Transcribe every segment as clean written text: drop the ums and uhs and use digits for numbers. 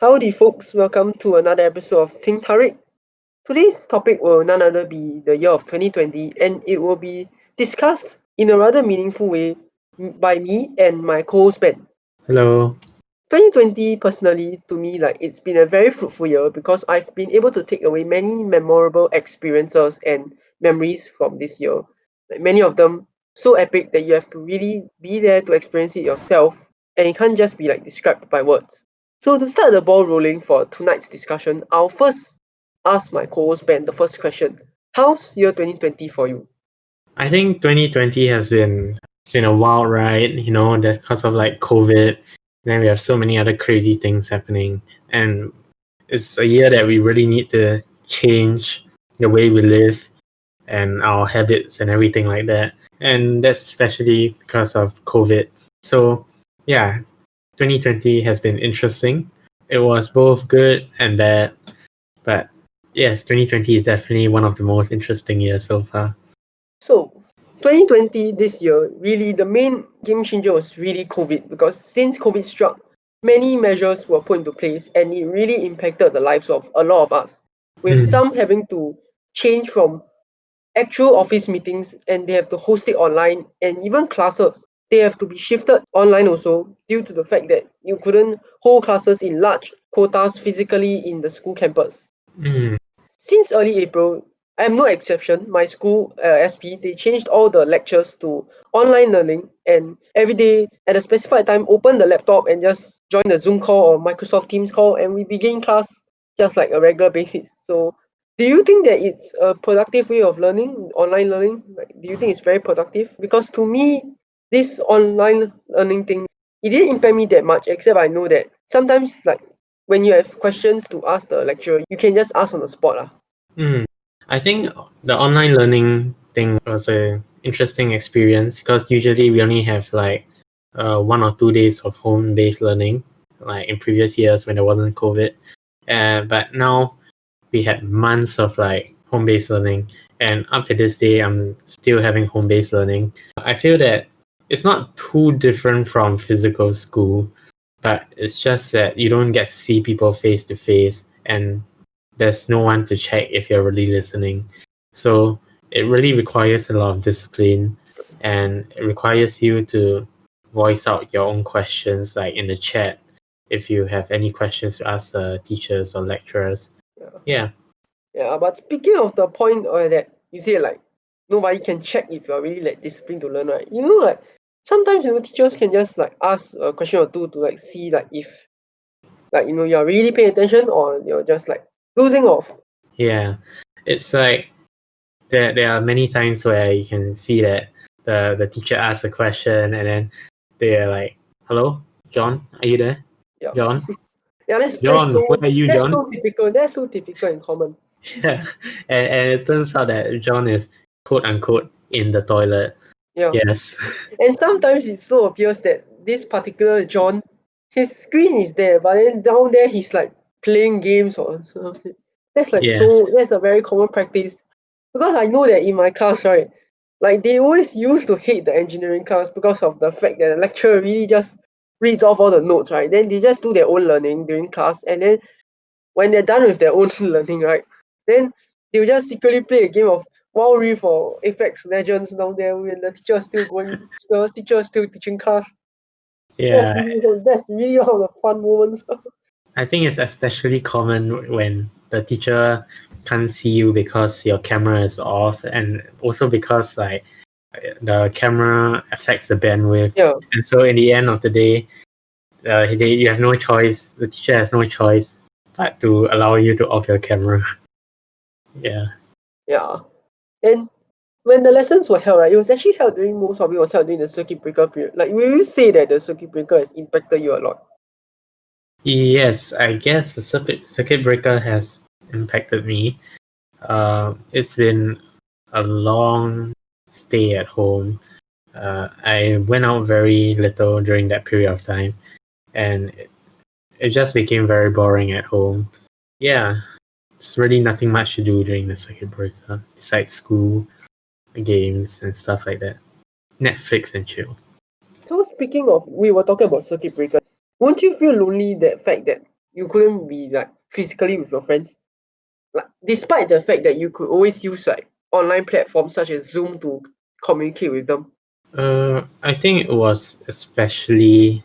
Howdy, folks. Welcome to another episode of Think Tarik. Today's topic will none other be the year of 2020, and it will be discussed in a rather meaningful way by me and my co-host Ben. Hello. 2020, personally, to me, it's been a very fruitful year because I've been able to take away many memorable experiences and memories from this year. Like many of them so epic that you have to really be there to experience it yourself, and it can't just be described by words. So to start the ball rolling for tonight's discussion, I'll first ask my co-host Ben the first question. How's year 2020 for you? I think 2020 has been a wild ride, because of COVID. Then we have so many other crazy things happening. And it's a year that we really need to change the way we live and our habits and everything like that. And that's especially because of COVID. So yeah, 2020 has been interesting. It was both good and bad. But yes, 2020 is definitely one of the most interesting years so far. So, 2020 this year, really the main game changer was really COVID because since COVID struck, many measures were put into place and it really impacted the lives of a lot of us. With Mm. some having to change from actual office meetings and they have to host it online, and even classes, they have to be shifted online also due to the fact that you couldn't hold classes in large quotas physically in the school campus. Mm. Since early April, I am no exception. My school, SP, they changed all the lectures to online learning, and every day at a specified time, open the laptop and just join the Zoom call or Microsoft Teams call, and we begin class just like a regular basis. So, do you think that it's a productive way of learning, online learning? Do you think it's very productive? Because to me, this online learning thing, it didn't impact me that much, except I know that sometimes when you have questions to ask the lecturer, you can just ask on the spot. Mm. I think the online learning thing was a interesting experience because usually we only have 1 or 2 days of home-based learning, like in previous years when there wasn't COVID. But now we had months of home-based learning, and up to this day, I'm still having home-based learning. I feel that it's not too different from physical school, but it's just that you don't get to see people face to face, and there's no one to check if you're really listening. So it really requires a lot of discipline, and it requires you to voice out your own questions, like in the chat, if you have any questions to ask the teachers or lecturers. Yeah. Yeah. Yeah, but speaking of the point that you say nobody can check if you're really disciplined to learn, right? Sometimes teachers can just ask a question or two to see if you're really paying attention or you're just losing off. Yeah. It's like there are many times where you can see that the teacher asks a question and then they're like, "Hello, John, are you there? Yeah. John? Yeah, that's John, where so are you, that's John?" so typical. That's so typical and common. Yeah. And it turns out that John is quote unquote in the toilet. Yeah. Yes. And sometimes it so appears that this particular John, his screen is there, but then down there he's playing games or something. That's Yes. that's a very common practice. Because I know that in my class, right, they always used to hate the engineering class because of the fact that the lecturer really just reads off all the notes, right? Then they just do their own learning during class, and then when they're done with their own learning, right, then they'll just secretly play a game of Wild Rift or Apex Legends down there when the teacher is still teaching class. Yeah. That's really one of the fun moments. I think it's especially common when the teacher can't see you because your camera is off, and also because the camera affects the bandwidth. Yeah, And so in the end of the day, you have no choice. The teacher has no choice but to allow you to off your camera. Yeah. yeah. And when the lessons were held, right, it was actually held during most of it was held during the circuit breaker period. Will you say that the circuit breaker has impacted you a lot? Yes, I guess the circuit breaker has impacted me. It's been a long stay at home. I went out very little during that period of time, and it just became very boring at home. Yeah, it's really nothing much to do during the circuit breaker besides school, games, and stuff like that. Netflix and chill. So speaking of, we were talking about circuit breaker. Won't you feel lonely that fact that you couldn't be like physically with your friends. Like despite the fact that you could always use like online platforms such as Zoom to communicate with them. I think it was especially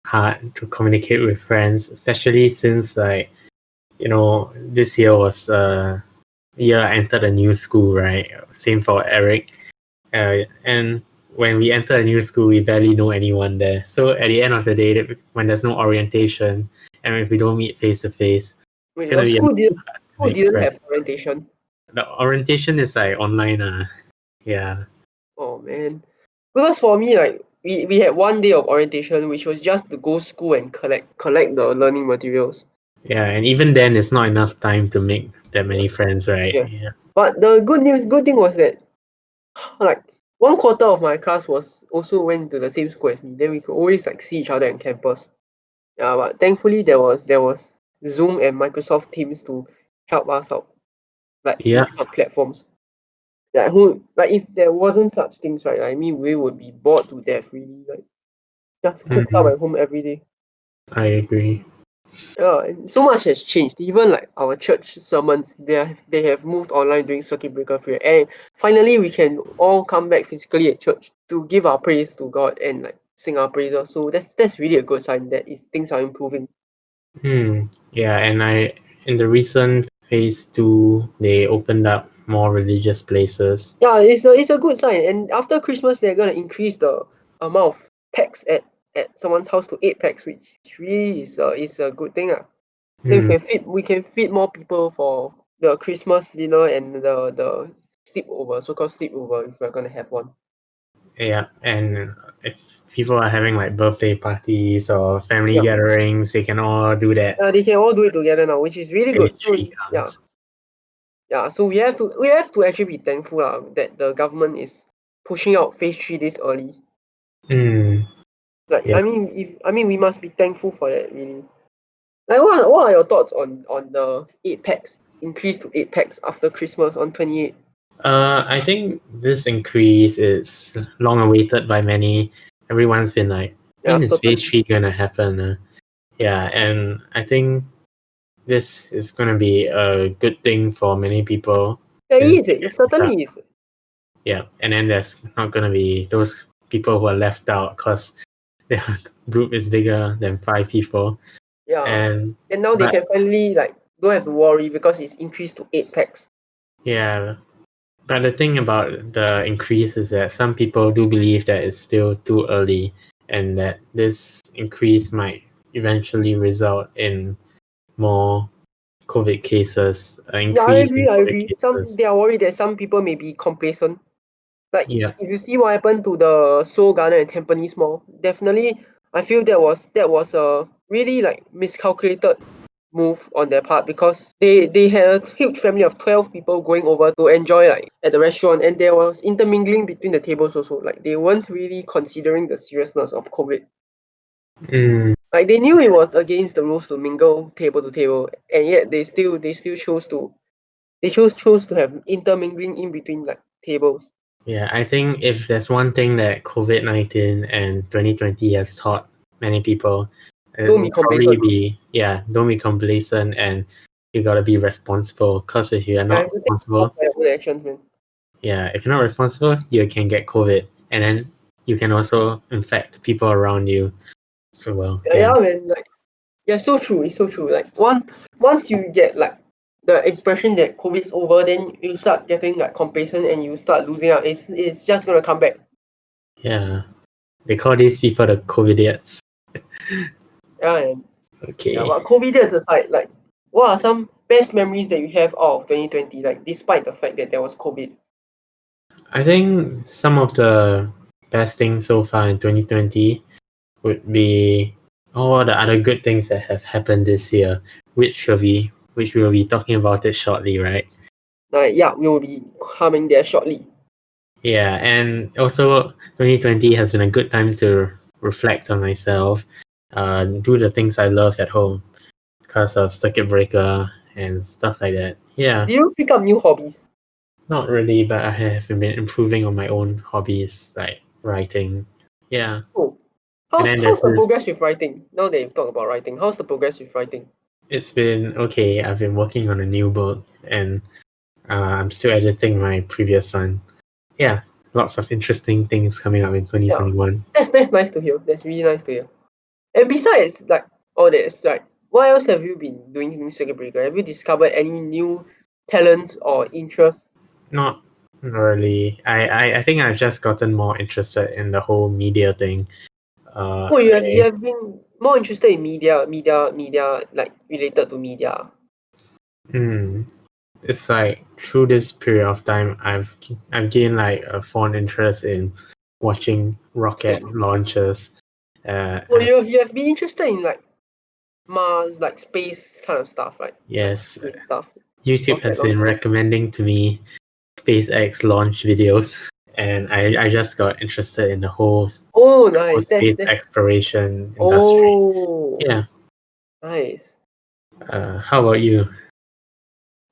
hard to communicate with friends, especially since like this year was year I entered a new school, right? Same for Eric. And when we enter a new school, we barely know anyone there. So at the end of the day, when there's no orientation and if we don't meet face to face, it's Wait, gonna your be a school little didn't hard to school make didn't friends. have orientation. The orientation is like online, yeah. Oh man. Because for me, like we had one day of orientation which was just to go school and collect the learning materials. Yeah, and even then, it's not enough time to make that many friends, right? Yes. Yeah. But the good thing was that like one quarter of my class was also went to the same school as me. Then we could always like see each other on campus. Yeah, but thankfully there was Zoom and Microsoft Teams to help us out, like Yeah. these kind of platforms. Like if there wasn't such things, right? I mean, we would be bored to death, really. Like just cooped up Mhm. at home every day. I agree. Yeah, and so much has changed. Even like our church sermons, they have moved online during circuit breaker period, and finally we can all come back physically at church to give our praise to God and like sing our praises. So that's really a good sign that things are improving. Yeah, and in the recent phase two, they opened up more religious places. Yeah, it's a good sign. And after Christmas, they're gonna increase the amount of packs at someone's house to 8 packs, which really is a good thing. Then Hmm. we can feed more people for the Christmas dinner and the sleepover, so-called sleepover, if we're gonna have one. Yeah, and if people are having like birthday parties or family Yeah, gatherings, they can all do that. they can all do it together now, which is really good. Phase So three yeah, comes. yeah. So we have to actually be thankful that the government is pushing out phase three this early. Hmm. Like Yeah. I mean we must be thankful for that, really. Like what are your thoughts on the 8 packs increase to 8 packs after Christmas on 28? I think this increase is long awaited by many. Everyone's been like, Yeah, when is phase certainly. three gonna happen? Yeah, and I think this is gonna be a good thing for many people Yeah, it since is. they It can meet up. certainly is. Yeah, and then there's not gonna be those people who are left out because their group is bigger than 5 people. Yeah. And And now they but can finally like don't have to worry because it's increased to 8 packs. yeah, but the thing about the increase is that some people do believe that it's still too early and that this increase might eventually result in more COVID cases, an Yeah, I increase in agree, I COVID agree. cases. They are worried that some people may be complacent. Like Yeah. if you see what happened to the Seoul Garden and Tampines Mall, definitely I feel that was a really like miscalculated move on their part because they had a huge family of 12 people going over to enjoy like at the restaurant, and there was intermingling between the tables also. Like they weren't really considering the seriousness of COVID. Mm, Like they knew it was against the rules to mingle table to table, and yet they still chose to have intermingling in between like tables. yeah, I think if there's one thing that COVID-19 and 2020 has taught many people, it Don't be would probably complacent. be, yeah, don't be complacent and you gotta be responsible. Because if you are I not have to take account responsible, for your own actions, man. yeah, if you're not responsible, you can get COVID. And then you can also infect people around you. So, well, Yeah, yeah. yeah, man. Like yeah, so true. It's so true. Like once you get like the impression that COVID's over, then you start getting like complacent and you start losing out. It's just gonna come back. Yeah. They call these people the COVIDiots. Yeah, and yeah. Okay. But COVID aside, like what are some best memories that you have out of 2020? Like despite the fact that there was COVID. I think some of the best things so far in 2020 would be all the other good things that have happened this year, which we'll be talking about it shortly, right? Like yeah, we will be coming there shortly. Yeah, and also 2020 has been a good time to reflect on myself, do the things I love at home because of circuit breaker and stuff like that. Yeah, Do you pick up new hobbies? not really, but I have been improving on my own hobbies like writing. Yeah, Oh, and how's then how's there's the this. progress with writing? Now that you've talked about writing, how's the progress with writing? It's been okay. I've been working on a new book, and I'm still editing my previous one. Yeah, lots of interesting things coming up in 2021. That's nice to hear. That's really nice to hear. And besides like all this, like what else have you been doing in circuit breaker? Have you discovered any new talents or interests? Not really. I think I've just gotten more interested in the whole media thing. Oh, you have been more interested in media like related to media. It's like through this period of time, I've gained like a fond interest in watching rocket Space. launches. Oh, And you have been interested in like Mars, like space kind of stuff, right? Like yes, space stuff. YouTube Rocket has been launches. recommending to me SpaceX launch videos, and I just got interested in Oh, the whole nice. space That's exploration industry. oh Yeah. nice. How about you?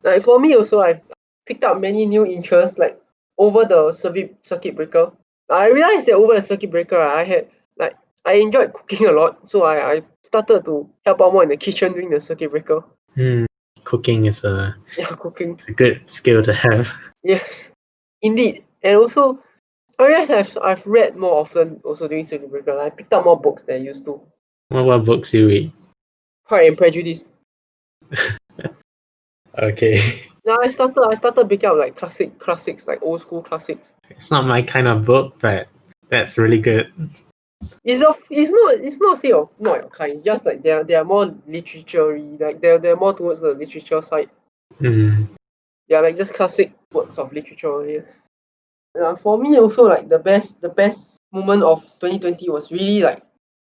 Like for me also, I've picked up many new interests like over the circuit breaker. I realized that over the circuit breaker, I had like I enjoyed cooking a lot, so I started to help out more in the kitchen during the circuit breaker. Hmm, cooking is Yeah, cooking. a good skill to have. Yes, indeed. And also, I realized I've read more often also during circuit breaker. I picked up more books than I used to. What books you read? Pride and Prejudice. Okay. Now I started picking up like classics, like old school classics. It's not my kind of book, but that's really good. It's not say of not your kind. It's just like they are more literature like they're more towards the literature side. Mm, They are like just classic works of literature. Yes. For me also like the best moment of 2020 was really like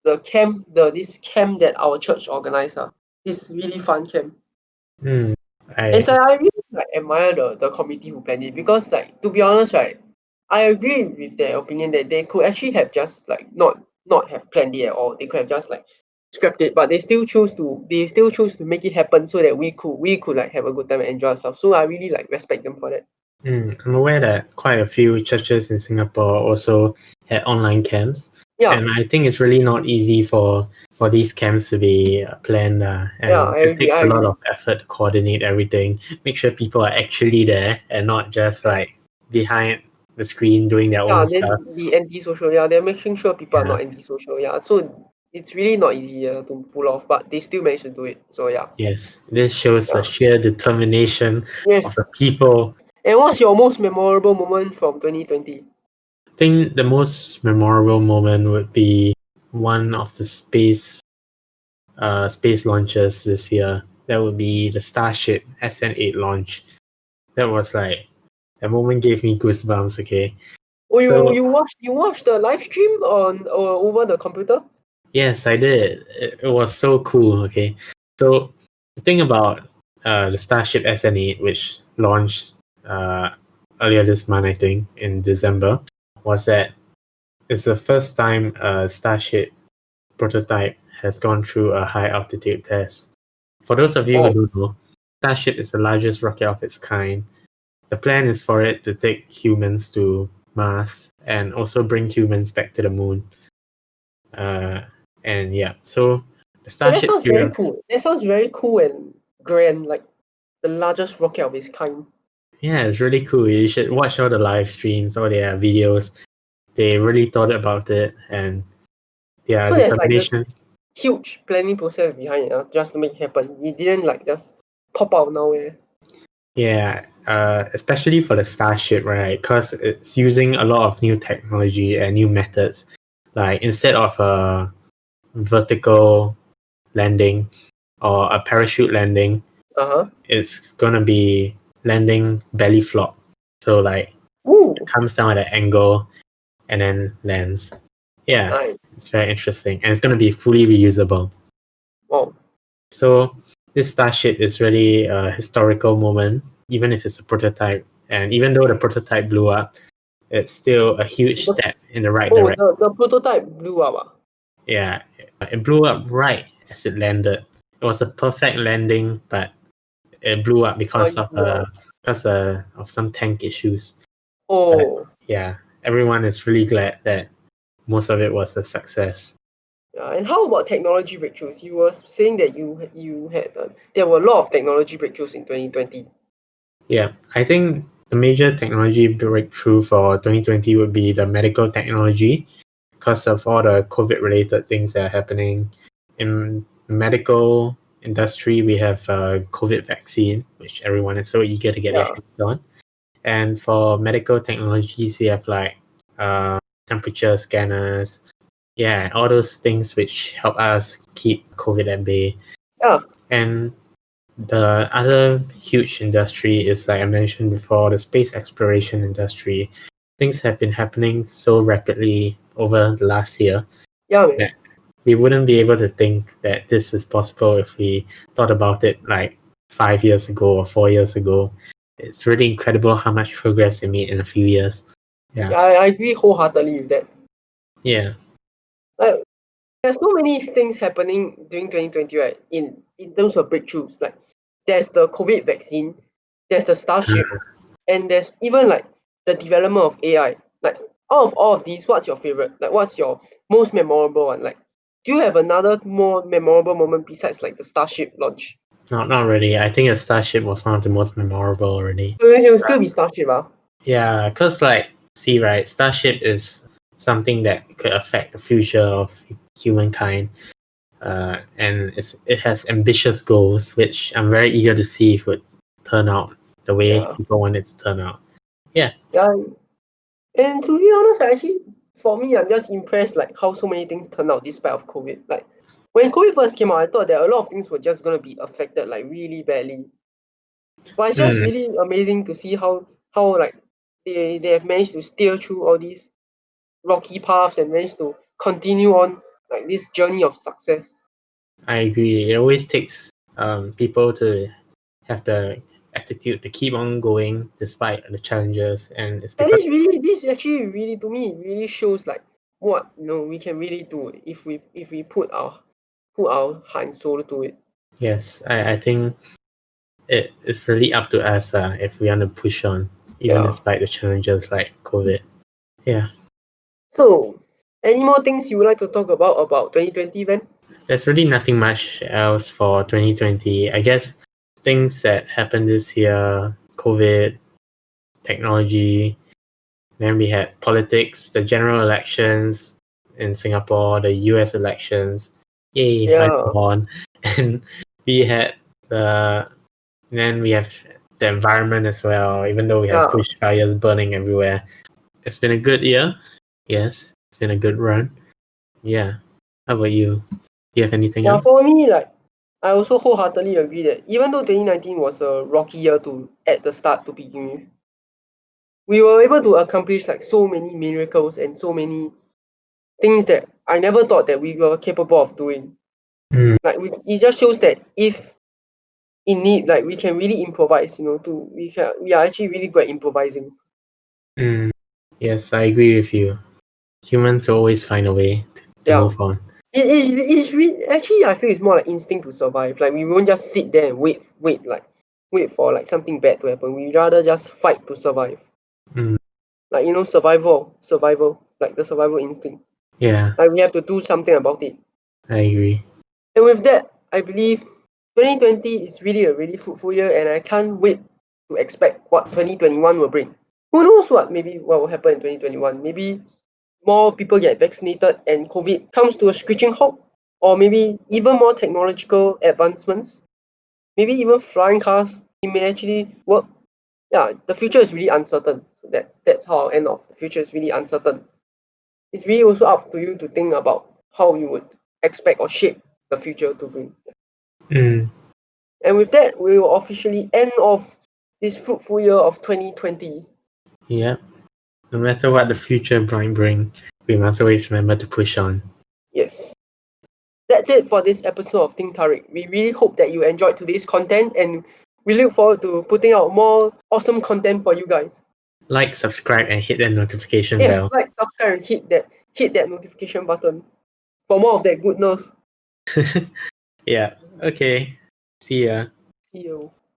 this camp that our church organized. This really fun camp. mm, And so I I really like admire the committee who planned it because like to be honest, right, I agree with their opinion that they could actually have just like not have planned it at all. They could have just like scrapped it, but they still choose to make it happen so that we could like have a good time and enjoy ourselves. So I really like respect them for that. I'm aware that quite a few churches in Singapore also had online camps, Yeah, and I think it's really not easy for these camps to be planned, yeah, and I it agree, takes I a lot agree. of effort to coordinate everything, make sure people are actually there and not just like behind the screen doing their own Yeah, stuff. then be antisocial. Yeah, they're making sure people are Yeah. not antisocial. Yeah, so it's really not easy to pull off, but they still managed to do it. So yeah, Yes, this shows the yeah. sheer determination of the Yes. people. And what's your most memorable moment from 2020? I think the most memorable moment would be one of the space launches this year. That would be the Starship SN8 launch. That was like that moment gave me goosebumps. Okay, Oh, you so you watched the live stream on over the computer? yes, I did. It was so cool. Okay, so the thing about the Starship SN8, which launched uh, earlier this month, I think in December, was that it's the first time a Starship prototype has gone through a high altitude test. For those of you who Oh, don't know, Starship is the largest rocket of its kind. The plan is for it to take humans to Mars and also bring humans back to the moon. Uh, and yeah, so the oh, that Starship sounds very period, cool. That sounds very cool and grand, like the largest rocket of its kind. yeah, it's really cool. You should watch all the live streams, all their videos. They really thought about it and their So there's like this determination. huge planning process behind it, just to make it happen. It didn't like just pop out nowhere. Yeah, especially for the Starship, right? Because it's using a lot of new technology and new methods. Like instead of a vertical landing or a parachute landing, Uh-huh. it's gonna be landing belly flop. So like it Ooh, comes down at an angle and then lands. Yeah, nice. it's very interesting, and it's gonna be fully reusable. Wow. So this Starship is really a historical moment, even if it's a prototype. And even though the prototype blew up, it's still a huge The, step in the right oh, direction. the prototype blew up. Yeah, it blew up right as it landed. It was a perfect landing, but it blew up It blew out. because of some tank issues. But Oh, yeah, everyone is really glad that most of it was a success. And how about technology breakthroughs? You were saying that you had there were a lot of technology breakthroughs in 2020. Yeah, I think the major technology breakthrough for 2020 would be the medical technology because of all the COVID related things that are happening. In the medical industry, we have a COVID vaccine, which everyone is so eager to get their Yeah, hands on. And for medical technologies, we have like temperature scanners, yeah, all those things which help us keep COVID at bay. yeah, And the other huge industry is, like I mentioned before, the space exploration industry. Things have been happening so rapidly over the last year yeah, man. that we wouldn't be able to think that this is possible if we thought about it like 5 years ago or 4 years ago. It's really incredible how much progress we made in a few years. Yeah, Yeah. I agree wholeheartedly with that. Yeah. Like, there's so many things happening during 2020, right? In terms of breakthroughs, like there's the COVID vaccine, there's the Starship, and there's even like the development of AI. Like out of all of these, what's your favorite? Like, what's your most memorable one? Like, do you have another more memorable moment besides like the Starship launch? Not really. I think a Starship was one of the most memorable already. So it will still be Starship, Yeah, because like, see, right, Starship is something that could affect the future of humankind, and it has ambitious goals, which I'm very eager to see if it would turn out the way Yeah, people want it to turn out. Yeah. yeah. And to be honest, actually, for me, I'm just impressed like how so many things turned out despite of COVID. Like when COVID first came out, I thought that a lot of things were just gonna be affected like really badly. But it's just Mm, really amazing to see how like they have managed to steer through all these rocky paths and managed to continue on like this journey of success. I agree. It always takes people to have the attitude to keep on going despite the challenges, and it's And because this actually really to me really shows like what we can really do if we put our heart and soul to it. yes, I think it's really up to us if we want to push on, even Yeah. despite the challenges like COVID. Yeah, So, any more things you would like to talk about 2020, Ben? there's really nothing much else for 2020. I guess things that happened this year, COVID, technology, then we had politics, the general elections in Singapore, the US elections. Yay, I Yeah, won. And we had the then we have the environment as well, even though we have yeah, bushfires burning everywhere. It's been a good year. Yes, it's been a good run. Yeah. How about you? Do you have anything yeah. else? For me, like I also wholeheartedly agree that even though 2019 was a rocky year to at the start to begin with, we were able to accomplish like so many miracles and so many things that I never thought that we were capable of doing. Mm, Like it just shows that if in need, like we can really improvise. We are actually really good at improvising. mm. Yes, I agree with you. Humans will always find a way to Yeah. move on. It's really, actually I feel it's more like instinct to survive. Like we won't just sit there and wait for like something bad to happen. We rather just fight to survive. Mm, Like survival, like the survival instinct. yeah, Like we have to do something about it. I agree. And with that, I believe 2020 is really a really fruitful year, and I can't wait to expect what 2021 will bring. Who knows what will happen in 2021? Maybe more people get vaccinated and COVID comes to a screeching halt, or maybe even more technological advancements, maybe even flying cars, it may actually work. Yeah, the future is really uncertain. So that's how I'll end off. The future is really uncertain. It's really also up to you to think about how you would expect or shape the future to bring. Mm, And with that, we will officially end off this fruitful year of 2020. yeah. No matter what the future might bring, we must always remember to push on. Yes. That's it for this episode of Think Tarik. We really hope that you enjoyed today's content and we look forward to putting out more awesome content for you guys. Like, subscribe, and hit that notification Yes, bell. like, subscribe, and hit that notification button for more of that goodness. Yeah. Okay. See ya. See you.